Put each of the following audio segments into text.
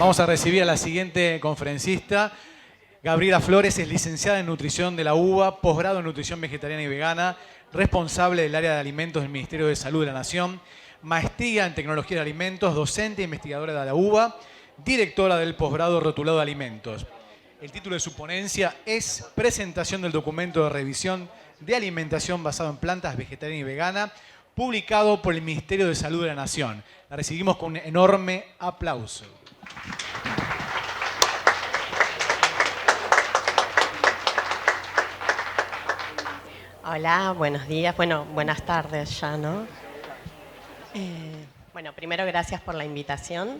Vamos a recibir a la siguiente conferencista. Gabriela Flores es licenciada en Nutrición de la UBA, posgrado en Nutrición Vegetariana y Vegana, responsable del área de alimentos del Ministerio de Salud de la Nación, maestría en Tecnología de Alimentos, docente e investigadora de la UBA, directora del posgrado Rotulado de Alimentos. El título de su ponencia es Presentación del documento de revisión de alimentación basado en plantas vegetariana y vegana, publicado por el Ministerio de Salud de la Nación. La recibimos con un enorme aplauso. Hola, buenos días. Bueno, buenas tardes ya, ¿no? Bueno, primero gracias por la invitación.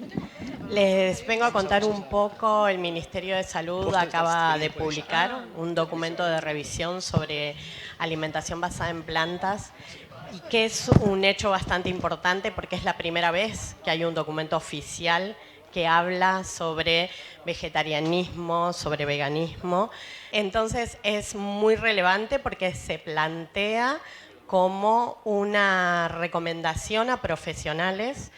Les vengo a contar un poco, el Ministerio de Salud acaba de publicar un documento de revisión sobre alimentación basada en plantas y que es un hecho bastante importante porque es la primera vez que hay un documento oficial que habla sobre vegetarianismo, sobre veganismo. Entonces es muy relevante porque se plantea como una recomendación a profesionales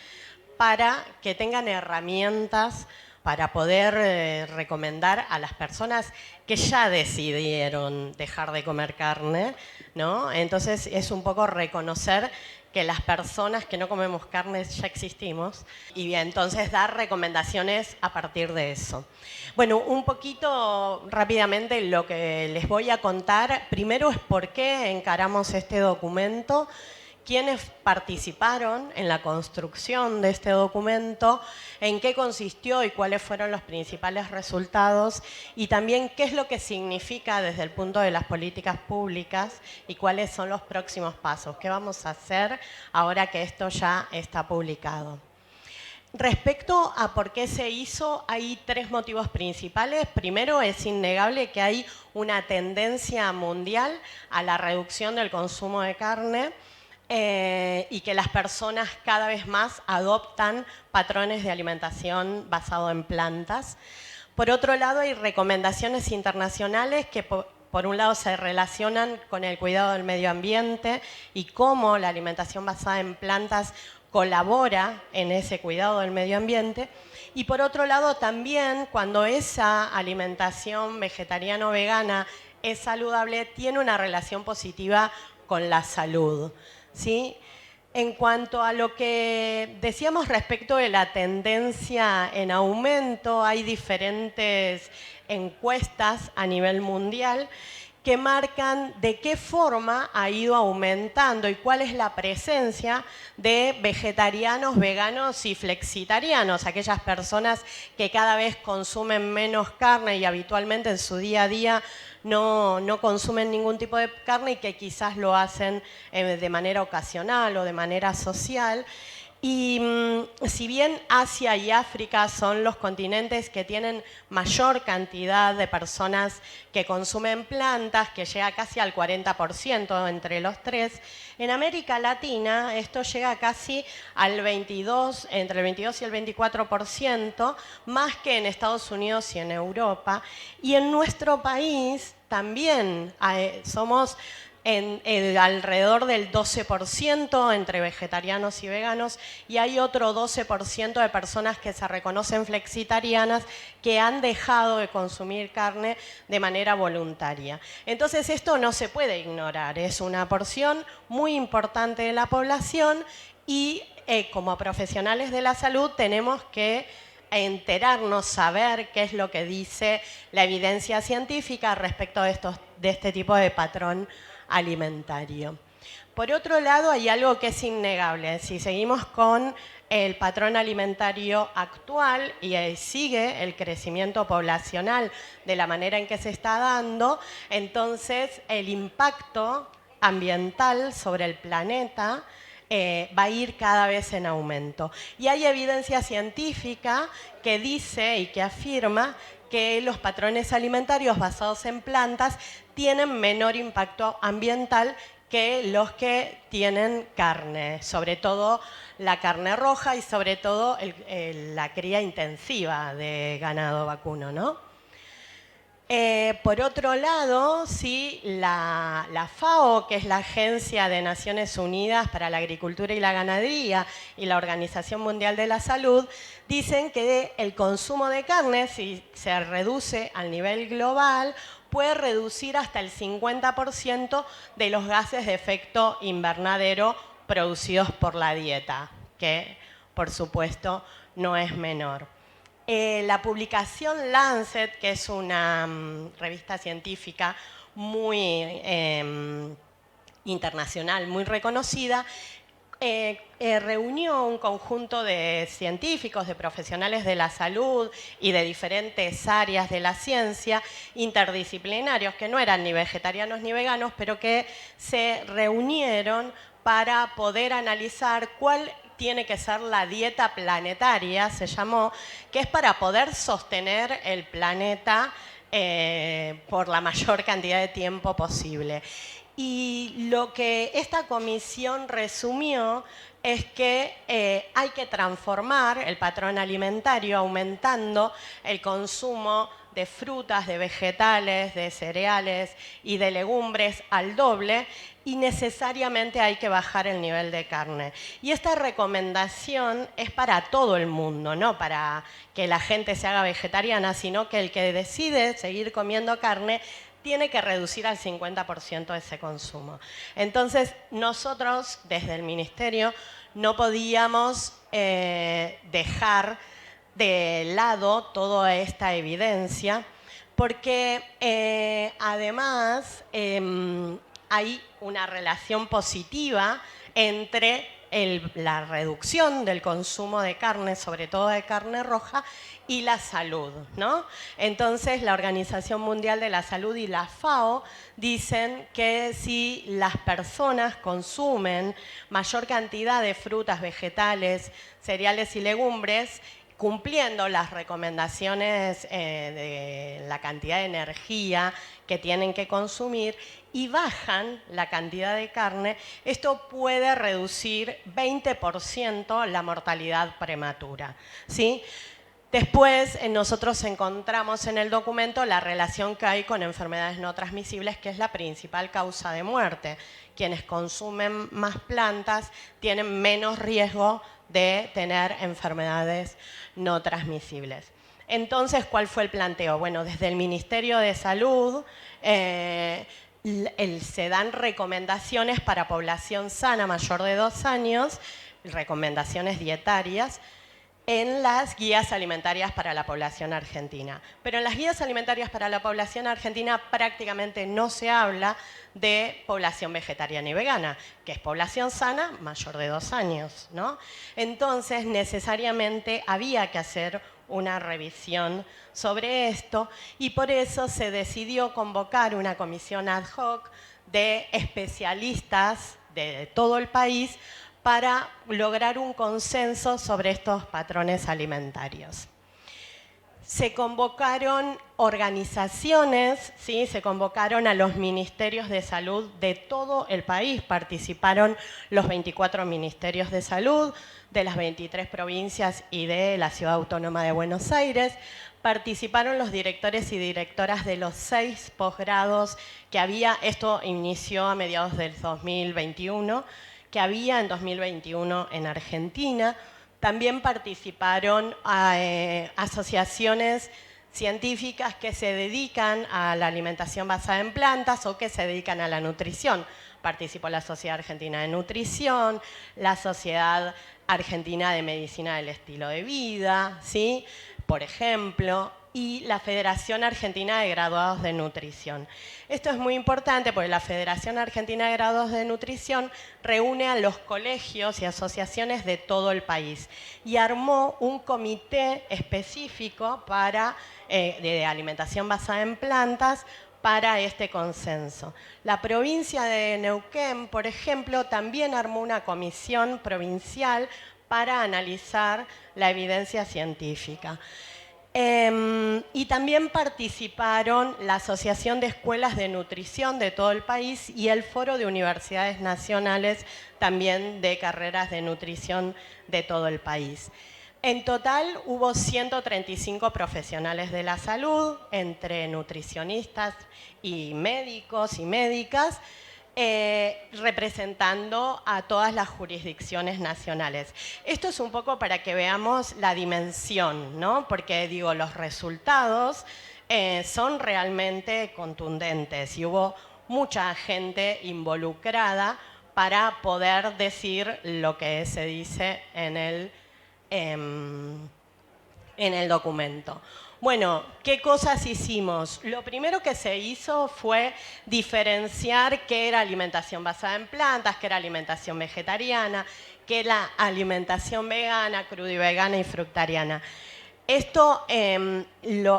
para que tengan herramientas para poder recomendar a las personas que ya decidieron dejar de comer carne, ¿no? Entonces es un poco reconocer que las personas que no comemos carne ya existimos y entonces dar recomendaciones a partir de eso. Bueno, un poquito rápidamente lo que les voy a contar. Primero es por qué encaramos este documento, quiénes participaron en la construcción de este documento, en qué consistió y cuáles fueron los principales resultados y también qué es lo que significa desde el punto de las políticas públicas y cuáles son los próximos pasos, qué vamos a hacer ahora que esto ya está publicado. Respecto a por qué se hizo, hay tres motivos principales. Primero, es innegable que hay una tendencia mundial a la reducción del consumo de carne y que las personas cada vez más adoptan patrones de alimentación basados en plantas. Por otro lado, hay recomendaciones internacionales que por un lado se relacionan con el cuidado del medio ambiente y cómo la alimentación basada en plantas colabora en ese cuidado del medio ambiente. Y por otro lado también, cuando esa alimentación vegetariana o vegana es saludable, tiene una relación positiva con la salud, ¿sí? En cuanto a lo que decíamos respecto de la tendencia en aumento, hay diferentes encuestas a nivel mundial que marcan de qué forma ha ido aumentando y cuál es la presencia de vegetarianos, veganos y flexitarianos, aquellas personas que cada vez consumen menos carne y habitualmente en su día a día no consumen ningún tipo de carne y que quizás lo hacen de manera ocasional o de manera social. Y si bien Asia y África son los continentes que tienen mayor cantidad de personas que consumen plantas, que llega casi al 40% entre los tres, en América Latina esto llega casi al 22%, entre el 22 y el 24%, más que en Estados Unidos y en Europa. Y en nuestro país también somos alrededor del 12% entre vegetarianos y veganos y hay otro 12% de personas que se reconocen flexitarianas que han dejado de consumir carne de manera voluntaria. Entonces esto no se puede ignorar, es una porción muy importante de la población y como profesionales de la salud tenemos que enterarnos, saber qué es lo que dice la evidencia científica respecto de este tipo de patrón alimentario. Por otro lado, hay algo que es innegable. Si seguimos con el patrón alimentario actual y sigue el crecimiento poblacional de la manera en que se está dando, entonces el impacto ambiental sobre el planeta va a ir cada vez en aumento. Y hay evidencia científica que dice y que afirma que los patrones alimentarios basados en plantas tienen menor impacto ambiental que los que tienen carne, sobre todo la carne roja y sobre todo la cría intensiva de ganado vacuno, ¿no? Por otro lado, sí, la FAO, que es la Agencia de Naciones Unidas para la Agricultura y la Ganadería, y la Organización Mundial de la Salud, dicen que el consumo de carne, si se reduce al nivel global, puede reducir hasta el 50% de los gases de efecto invernadero producidos por la dieta, que por supuesto no es menor. La publicación Lancet, que es una revista científica muy internacional, muy reconocida, reunió un conjunto de científicos, de profesionales de la salud y de diferentes áreas de la ciencia, interdisciplinarios, que no eran ni vegetarianos ni veganos, pero que se reunieron para poder analizar cuál tiene que ser la dieta planetaria, se llamó, que es para poder sostener el planeta por la mayor cantidad de tiempo posible. Y lo que esta comisión resumió es que hay que transformar el patrón alimentario aumentando el consumo de frutas, de vegetales, de cereales y de legumbres al doble, y necesariamente hay que bajar el nivel de carne. Y esta recomendación es para todo el mundo, no para que la gente se haga vegetariana, sino que el que decide seguir comiendo carne tiene que reducir al 50% ese consumo. Entonces, nosotros, desde el Ministerio, no podíamos dejar de lado toda esta evidencia, porque además hay una relación positiva entre la reducción del consumo de carne, sobre todo de carne roja, y la salud, ¿no? Entonces, la Organización Mundial de la Salud y la FAO dicen que si las personas consumen mayor cantidad de frutas, vegetales, cereales y legumbres, cumpliendo las recomendaciones de la cantidad de energía que tienen que consumir y bajan la cantidad de carne, esto puede reducir 20% la mortalidad prematura, ¿sí? Después, nosotros encontramos en el documento la relación que hay con enfermedades no transmisibles, que es la principal causa de muerte. Quienes consumen más plantas tienen menos riesgo de tener enfermedades no transmisibles. Entonces, ¿cuál fue el planteo? Bueno, desde el Ministerio de Salud se dan recomendaciones para población sana mayor de 2 años, recomendaciones dietarias, en las guías alimentarias para la población argentina. Pero en las guías alimentarias para la población argentina prácticamente no se habla de población vegetariana y vegana, que es población sana mayor de 2 años, ¿no? Entonces, necesariamente había que hacer una revisión sobre esto, y por eso se decidió convocar una comisión ad hoc de especialistas de todo el país para lograr un consenso sobre estos patrones alimentarios. Se convocaron organizaciones, ¿sí? Se convocaron a los ministerios de salud de todo el país, participaron los 24 ministerios de salud de las 23 provincias y de la Ciudad Autónoma de Buenos Aires, participaron los directores y directoras de los 6 posgrados que había, esto inició a mediados del 2021, que había en 2021 en Argentina. También participaron asociaciones científicas que se dedican a la alimentación basada en plantas o que se dedican a la nutrición. Participó la Sociedad Argentina de Nutrición, la Sociedad Argentina de Medicina del Estilo de Vida, ¿sí? Por ejemplo, y la Federación Argentina de Graduados de Nutrición. Esto es muy importante porque la Federación Argentina de Graduados de Nutrición reúne a los colegios y asociaciones de todo el país y armó un comité específico de alimentación basada en plantas para este consenso. La provincia de Neuquén, por ejemplo, también armó una comisión provincial para analizar la evidencia científica. Y también participaron la Asociación de Escuelas de Nutrición de todo el país y el Foro de Universidades Nacionales también de carreras de nutrición de todo el país. En total hubo 135 profesionales de la salud, entre nutricionistas y médicos y médicas, representando a todas las jurisdicciones nacionales. Esto es un poco para que veamos la dimensión, ¿no? Porque digo, los resultados son realmente contundentes y hubo mucha gente involucrada para poder decir lo que se dice en el documento. Bueno, ¿qué cosas hicimos? Lo primero que se hizo fue diferenciar qué era alimentación basada en plantas, qué era alimentación vegetariana, qué era alimentación vegana, crudivegana y fructariana. Esto,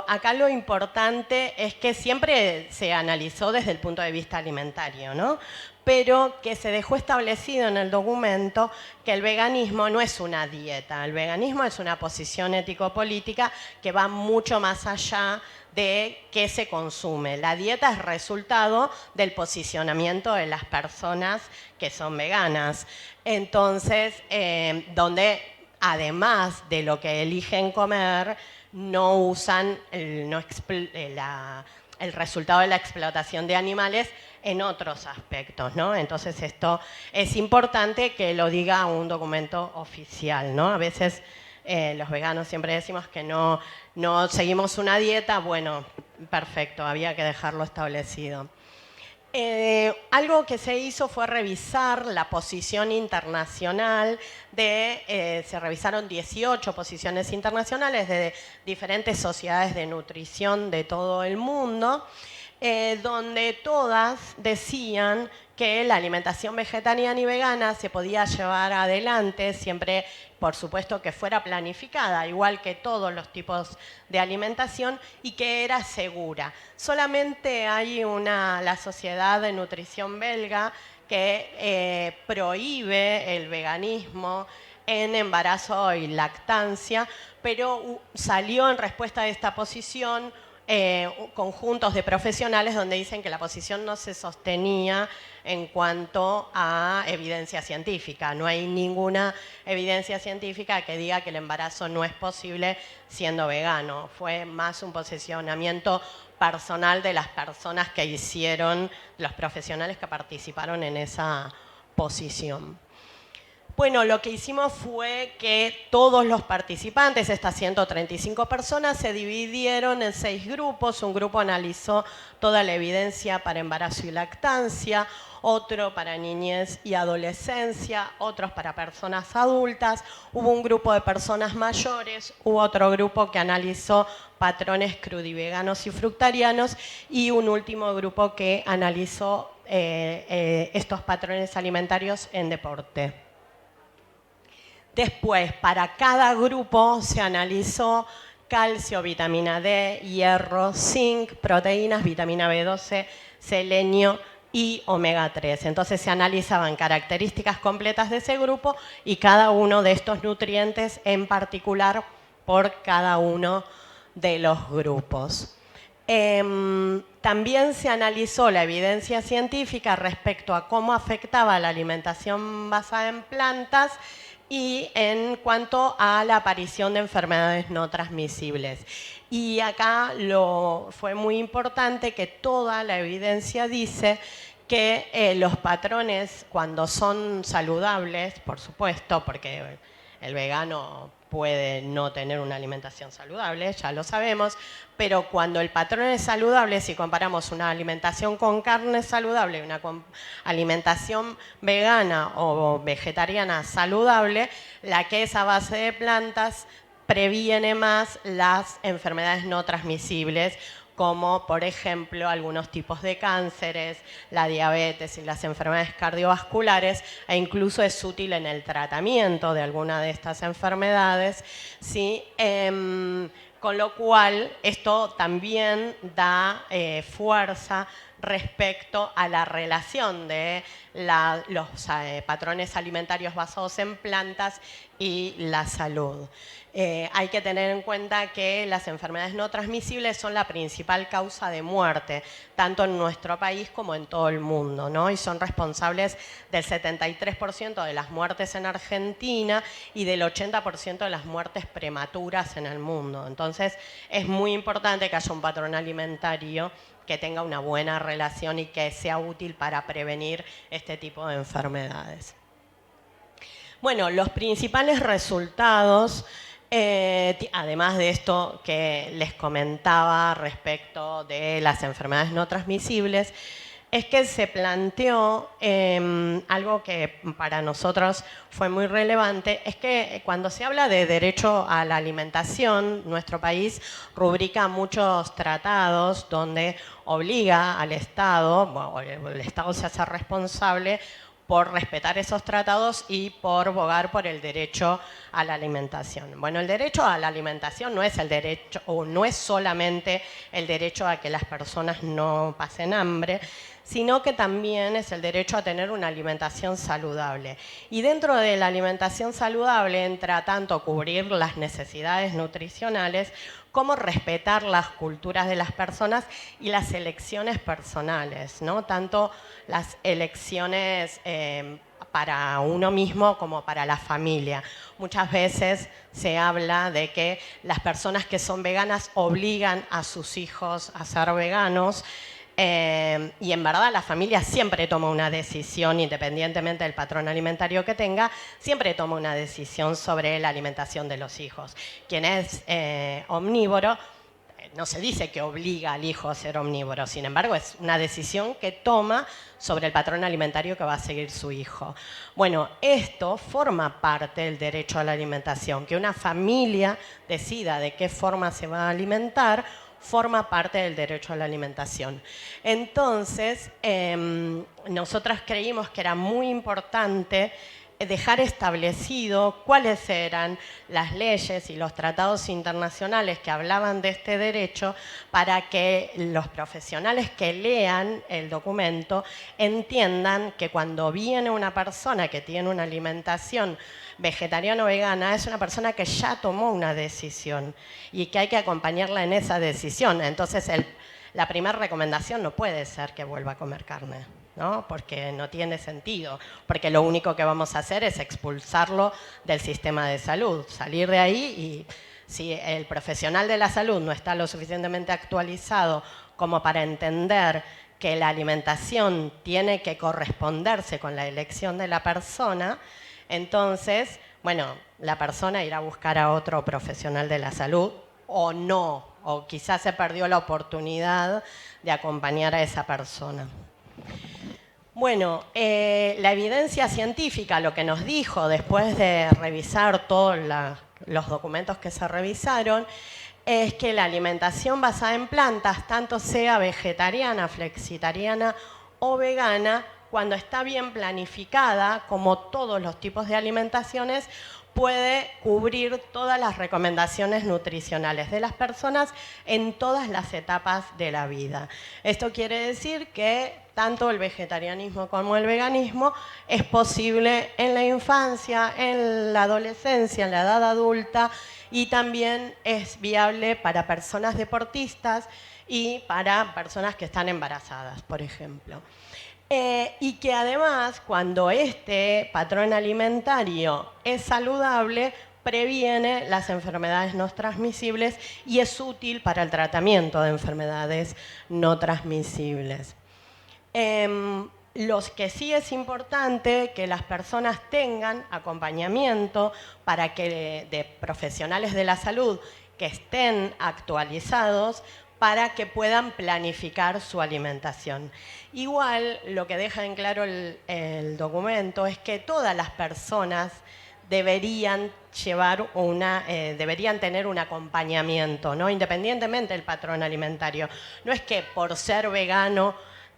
acá lo importante es que siempre se analizó desde el punto de vista alimentario, ¿no? Pero que se dejó establecido en el documento que el veganismo no es una dieta, el veganismo es una posición ético-política que va mucho más allá de qué se consume. La dieta es resultado del posicionamiento de las personas que son veganas. Entonces, donde además de lo que eligen comer, no usan el resultado de la explotación de animales en otros aspectos, ¿no? Entonces esto es importante que lo diga un documento oficial, ¿no? A veces los veganos siempre decimos que no seguimos una dieta. Bueno, perfecto, había que dejarlo establecido. Algo que se hizo fue revisar la posición internacional se revisaron 18 posiciones internacionales de diferentes sociedades de nutrición de todo el mundo, donde todas decían que la alimentación vegetariana y vegana se podía llevar adelante siempre, por supuesto, que fuera planificada, igual que todos los tipos de alimentación, y que era segura. Solamente hay la Sociedad de Nutrición Belga que prohíbe el veganismo en embarazo y lactancia, pero salió en respuesta a esta posición conjuntos de profesionales donde dicen que la posición no se sostenía en cuanto a evidencia científica. No hay ninguna evidencia científica que diga que el embarazo no es posible siendo vegano. Fue más un posicionamiento personal de las personas que hicieron, los profesionales que participaron en esa posición. Bueno, lo que hicimos fue que todos los participantes, estas 135 personas, se dividieron en 6 grupos. Un grupo analizó toda la evidencia para embarazo y lactancia, otro para niñez y adolescencia, otros para personas adultas. Hubo un grupo de personas mayores, hubo otro grupo que analizó patrones crudiveganos y fructarianos y un último grupo que analizó estos patrones alimentarios en deporte. Después, para cada grupo se analizó calcio, vitamina D, hierro, zinc, proteínas, vitamina B12, selenio y omega 3. Entonces se analizaban características completas de ese grupo y cada uno de estos nutrientes en particular por cada uno de los grupos. También se analizó la evidencia científica respecto a cómo afectaba la alimentación basada en plantas y en cuanto a la aparición de enfermedades no transmisibles. Y acá fue muy importante que toda la evidencia dice que los patrones, cuando son saludables, por supuesto, porque el vegano puede no tener una alimentación saludable, ya lo sabemos, pero cuando el patrón es saludable, si comparamos una alimentación con carne saludable y una alimentación vegana o vegetariana saludable, la que es a base de plantas previene más las enfermedades no transmisibles, como por ejemplo algunos tipos de cánceres, la diabetes y las enfermedades cardiovasculares, e incluso es útil en el tratamiento de alguna de estas enfermedades, ¿sí? Con lo cual esto también da fuerza respecto a la relación de los patrones alimentarios basados en plantas y la salud. Hay que tener en cuenta que las enfermedades no transmisibles son la principal causa de muerte, tanto en nuestro país como en todo el mundo, ¿no? Y son responsables del 73% de las muertes en Argentina y del 80% de las muertes prematuras en el mundo. Entonces, es muy importante que haya un patrón alimentario que tenga una buena relación y que sea útil para prevenir este tipo de enfermedades. Bueno, los principales resultados, además de esto que les comentaba respecto de las enfermedades no transmisibles, es que se planteó algo que para nosotros fue muy relevante, es que cuando se habla de derecho a la alimentación, nuestro país rubrica muchos tratados donde obliga al Estado, bueno, el Estado se hace responsable por respetar esos tratados y por bogar por el derecho a la alimentación. Bueno, el derecho a la alimentación no es el derecho, o no es solamente el derecho a que las personas no pasen hambre, sino que también es el derecho a tener una alimentación saludable. Y dentro de la alimentación saludable entra tanto cubrir las necesidades nutricionales como respetar las culturas de las personas y las elecciones personales, ¿no? Tanto las elecciones para uno mismo como para la familia. Muchas veces se habla de que las personas que son veganas obligan a sus hijos a ser veganos, y en verdad la familia siempre toma una decisión, independientemente del patrón alimentario que tenga, siempre toma una decisión sobre la alimentación de los hijos. Quien es omnívoro, no se dice que obliga al hijo a ser omnívoro, sin embargo es una decisión que toma sobre el patrón alimentario que va a seguir su hijo. Bueno, esto forma parte del derecho a la alimentación, que una familia decida de qué forma se va a alimentar, forma parte del derecho a la alimentación. Entonces, nosotras creímos que era muy importante dejar establecido cuáles eran las leyes y los tratados internacionales que hablaban de este derecho para que los profesionales que lean el documento entiendan que cuando viene una persona que tiene una alimentación vegetariana o vegana, es una persona que ya tomó una decisión y que hay que acompañarla en esa decisión. Entonces, la primera recomendación no puede ser que vuelva a comer carne, ¿no? Porque no tiene sentido, porque lo único que vamos a hacer es expulsarlo del sistema de salud, salir de ahí, y si el profesional de la salud no está lo suficientemente actualizado como para entender que la alimentación tiene que corresponderse con la elección de la persona, entonces, bueno, la persona irá a buscar a otro profesional de la salud o no, o quizás se perdió la oportunidad de acompañar a esa persona. Bueno, la evidencia científica, lo que nos dijo después de revisar todos los documentos que se revisaron, es que la alimentación basada en plantas, tanto sea vegetariana, flexitariana o vegana, cuando está bien planificada, como todos los tipos de alimentaciones, puede cubrir todas las recomendaciones nutricionales de las personas en todas las etapas de la vida. Esto quiere decir que tanto el vegetarianismo como el veganismo es posible en la infancia, en la adolescencia, en la edad adulta, y también es viable para personas deportistas y para personas que están embarazadas, por ejemplo. Y que además, cuando este patrón alimentario es saludable, previene las enfermedades no transmisibles y es útil para el tratamiento de enfermedades no transmisibles. Los que sí es importante que las personas tengan acompañamiento para que de profesionales de la salud que estén actualizados para que puedan planificar su alimentación. Igual, lo que deja en claro el documento es que todas las personas deberían tener un acompañamiento, ¿no? Independientemente del patrón alimentario. No es que por ser vegano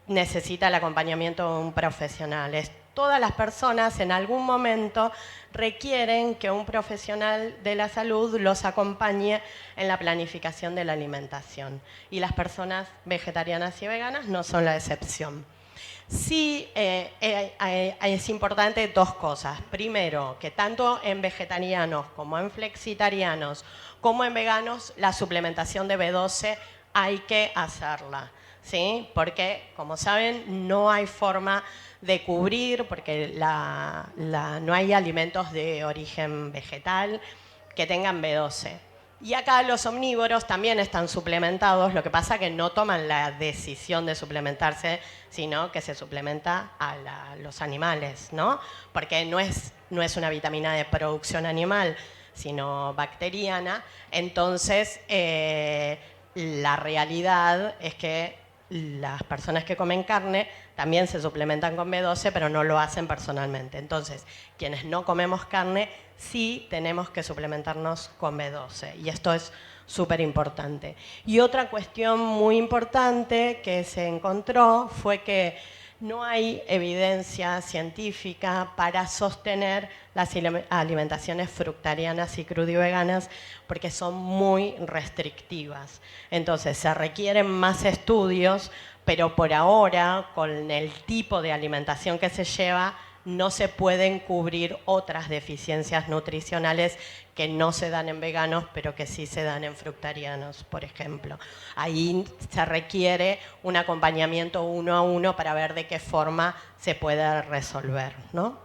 necesita el acompañamiento de un profesional. todas las personas en algún momento requieren que un profesional de la salud los acompañe en la planificación de la alimentación. Y las personas vegetarianas y veganas no son la excepción. Sí, es importante dos cosas. Primero, que tanto en vegetarianos como en flexitarianos como en veganos, la suplementación de B12 hay que hacerla, ¿sí? Porque, como saben, no hay forma de cubrir, porque no hay alimentos de origen vegetal que tengan B12. Y acá los omnívoros también están suplementados, lo que pasa es que no toman la decisión de suplementarse, sino que se suplementa a los animales, ¿no? Porque no es una vitamina de producción animal, sino bacteriana. Entonces, la realidad es que las personas que comen carne también se suplementan con B12, pero no lo hacen personalmente. Entonces, quienes no comemos carne, sí tenemos que suplementarnos con B12. Y esto es súper importante. Y otra cuestión muy importante que se encontró fue que no hay evidencia científica para sostener las alimentaciones fructarianas y crudiveganas porque son muy restrictivas. Entonces, se requieren más estudios, pero por ahora, con el tipo de alimentación que se lleva, no se pueden cubrir otras deficiencias nutricionales que no se dan en veganos, pero que sí se dan en fructarianos, por ejemplo. Ahí se requiere un acompañamiento uno a uno para ver de qué forma se puede resolver, ¿no?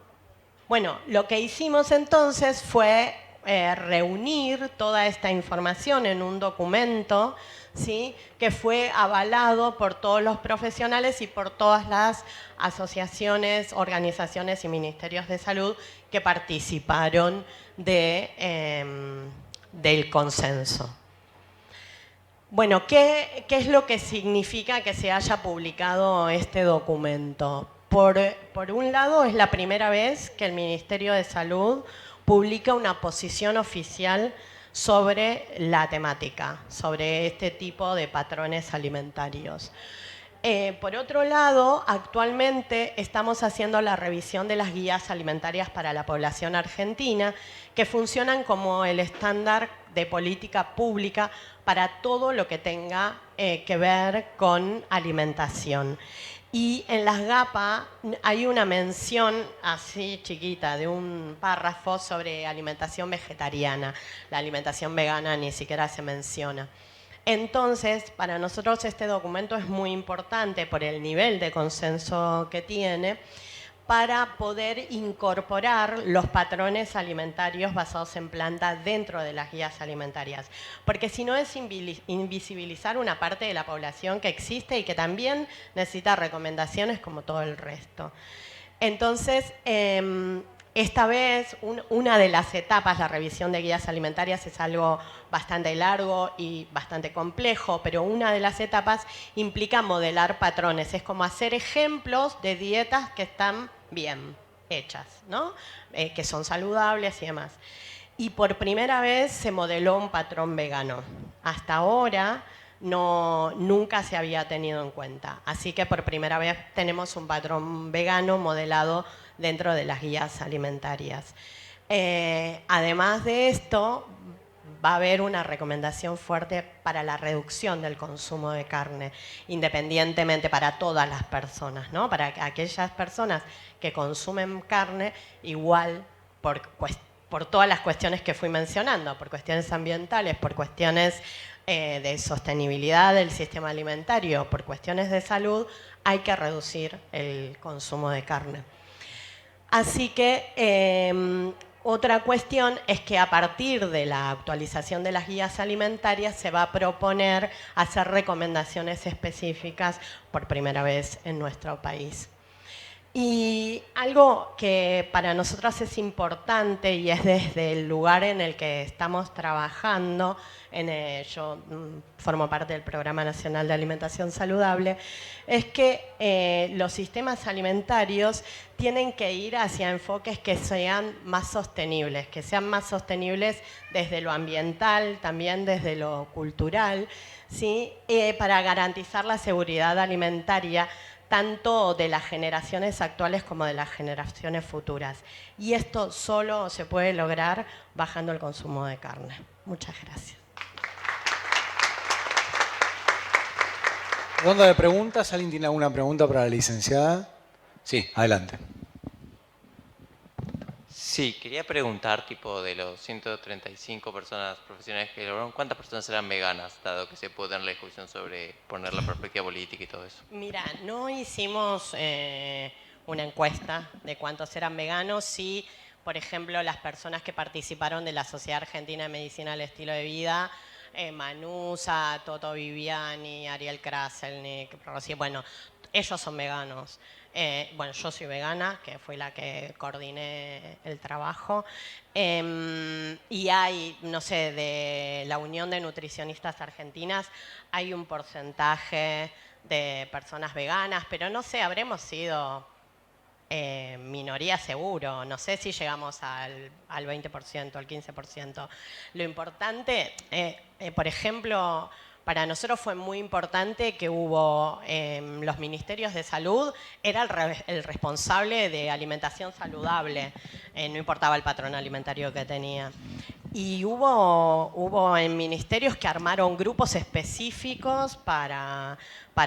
Bueno, lo que hicimos entonces fue reunir toda esta información en un documento, ¿sí?, que fue avalado por todos los profesionales y por todas las asociaciones, organizaciones y ministerios de salud que participaron del consenso. Bueno, ¿qué es lo que significa que se haya publicado este documento? Por un lado, es la primera vez que el Ministerio de Salud publica una posición oficial sobre la temática, sobre este tipo de patrones alimentarios. Por otro lado, actualmente estamos haciendo la revisión de las guías alimentarias para la población argentina, que funcionan como el estándar de política pública para todo lo que tenga que ver con alimentación. Y en las GAPA hay una mención así chiquita de un párrafo sobre alimentación vegetariana. La alimentación vegana ni siquiera se menciona. Entonces, para nosotros este documento es muy importante por el nivel de consenso que tiene para poder incorporar los patrones alimentarios basados en planta dentro de las guías alimentarias. Porque si no es invisibilizar una parte de la población que existe y que también necesita recomendaciones como todo el resto. Entonces, esta vez, una de las etapas, la revisión de guías alimentarias, es algo bastante largo y bastante complejo, pero una de las etapas implica modelar patrones. Es como hacer ejemplos de dietas que están bien hechas, ¿no? Que son saludables y demás. Y por primera vez se modeló un patrón vegano. Hasta ahora nunca se había tenido en cuenta. Así que por primera vez tenemos un patrón vegano modelado dentro de las guías alimentarias. Además de esto, va a haber una recomendación fuerte para la reducción del consumo de carne, independientemente para todas las personas, ¿no? Para aquellas personas que consumen carne, igual por todas las cuestiones que fui mencionando, por cuestiones ambientales, por cuestiones de sostenibilidad del sistema alimentario, por cuestiones de salud, hay que reducir el consumo de carne. Así que otra cuestión es que a partir de la actualización de las guías alimentarias se va a proponer hacer recomendaciones específicas por primera vez en nuestro país. Y algo que para nosotros es importante y es desde el lugar en el que estamos trabajando, yo formo parte del Programa Nacional de Alimentación Saludable, es que los sistemas alimentarios tienen que ir hacia enfoques que sean más sostenibles desde lo ambiental, también desde lo cultural, ¿sí? Para garantizar la seguridad alimentaria tanto de las generaciones actuales como de las generaciones futuras. Y esto solo se puede lograr bajando el consumo de carne. Muchas gracias. Ronda de preguntas. ¿Alguien tiene alguna pregunta para la licenciada? Sí, adelante. Sí, quería preguntar, tipo, de los 135 personas profesionales que lograron, ¿cuántas personas eran veganas, dado que se puede tener la discusión sobre poner la perspectiva política y todo eso? Mira, no hicimos una encuesta de cuántos eran veganos. Sí, por ejemplo, las personas que participaron de la Sociedad Argentina de Medicina del Estilo de Vida, Manusa, Toto Viviani, Ariel Kraselnik, Rossi, bueno, ellos son veganos. Bueno, yo soy vegana, que fui la que coordiné el trabajo. Y hay, no sé, de la Unión de Nutricionistas Argentinas, hay un porcentaje de personas veganas, pero no sé, habremos sido minoría seguro. No sé si llegamos al 20%, al 15%. Lo importante, por ejemplo, para nosotros fue muy importante que hubo los ministerios de salud, era el responsable de alimentación saludable, no importaba el patrón alimentario que tenía. Y hubo en ministerios que armaron grupos específicos para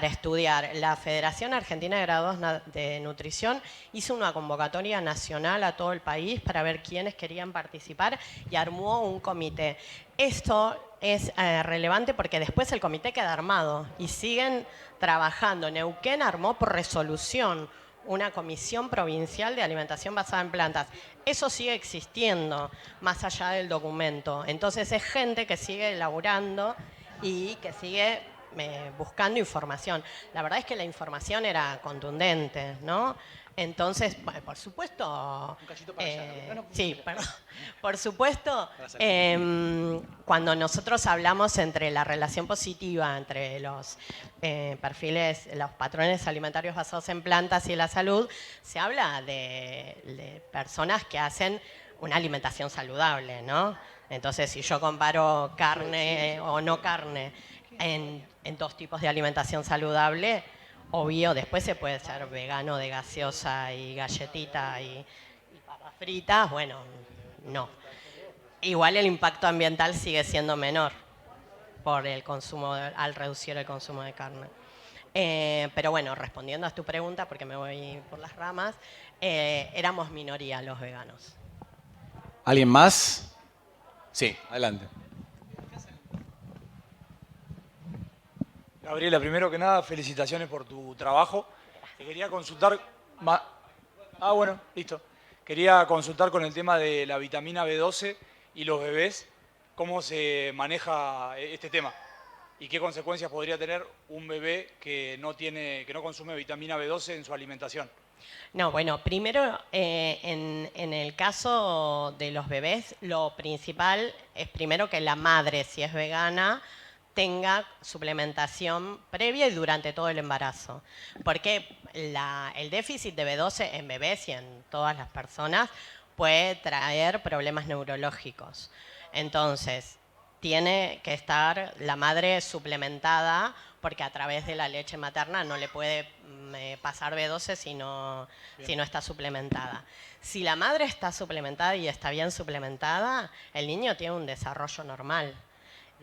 estudiar. La Federación Argentina de Graduados de Nutrición hizo una convocatoria nacional a todo el país para ver quiénes querían participar y armó un comité. Esto es relevante porque después el comité queda armado y siguen trabajando. Neuquén armó por resolución una comisión provincial de alimentación basada en plantas. Eso sigue existiendo más allá del documento. Entonces es gente que sigue elaborando y que sigue buscando información. La verdad es que la información era contundente, ¿no? Entonces, por supuesto... Un cachito para allá. Sí, perdón. Por supuesto, cuando nosotros hablamos entre la relación positiva entre los perfiles, los patrones alimentarios basados en plantas y la salud, se habla de personas que hacen una alimentación saludable, ¿no? Entonces, si yo comparo carne o no carne en dos tipos de alimentación saludable, obvio, después se puede ser vegano de gaseosa y galletita y papas fritas, bueno, no. Igual el impacto ambiental sigue siendo menor por el consumo, al reducir el consumo de carne. Pero bueno, respondiendo a tu pregunta, porque me voy por las ramas, éramos minoría los veganos. ¿Alguien más? Sí, adelante. Gabriela, primero que nada, felicitaciones por tu trabajo. Te quería consultar... bueno, listo. Quería consultar con el tema de la vitamina B12 y los bebés, cómo se maneja este tema y qué consecuencias podría tener un bebé que no consume vitamina B12 en su alimentación. No, bueno, primero, en el caso de los bebés, lo principal es primero que la madre, si es vegana, tenga suplementación previa y durante todo el embarazo. Porque el déficit de B12 en bebés y en todas las personas puede traer problemas neurológicos. Entonces, tiene que estar la madre suplementada porque a través de la leche materna no le puede pasar B12 si no está suplementada. Si la madre está suplementada y está bien suplementada, el niño tiene un desarrollo normal.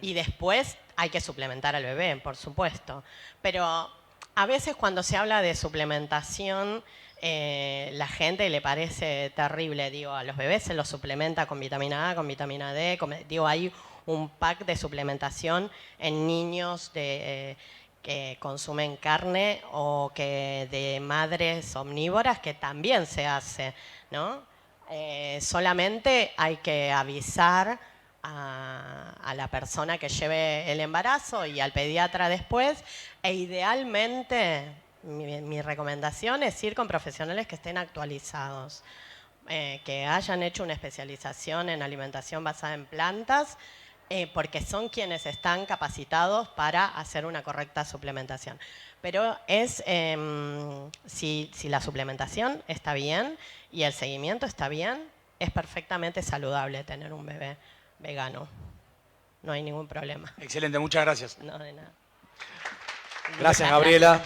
Y después hay que suplementar al bebé, por supuesto. Pero a veces cuando se habla de suplementación, la gente le parece terrible. Digo, a los bebés se los suplementa con vitamina A, con vitamina D. Hay un pack de suplementación en niños que consumen carne o que de madres omnívoras que también se hace, ¿no? Solamente hay que avisar a la persona que lleve el embarazo y al pediatra después, e idealmente mi recomendación es ir con profesionales que estén actualizados, que hayan hecho una especialización en alimentación basada en plantas, porque son quienes están capacitados para hacer una correcta suplementación. Pero si la suplementación está bien y el seguimiento está bien, es perfectamente saludable tener un bebé vegano. No hay ningún problema. Excelente, muchas gracias. No, de nada. Gracias, Gabriela.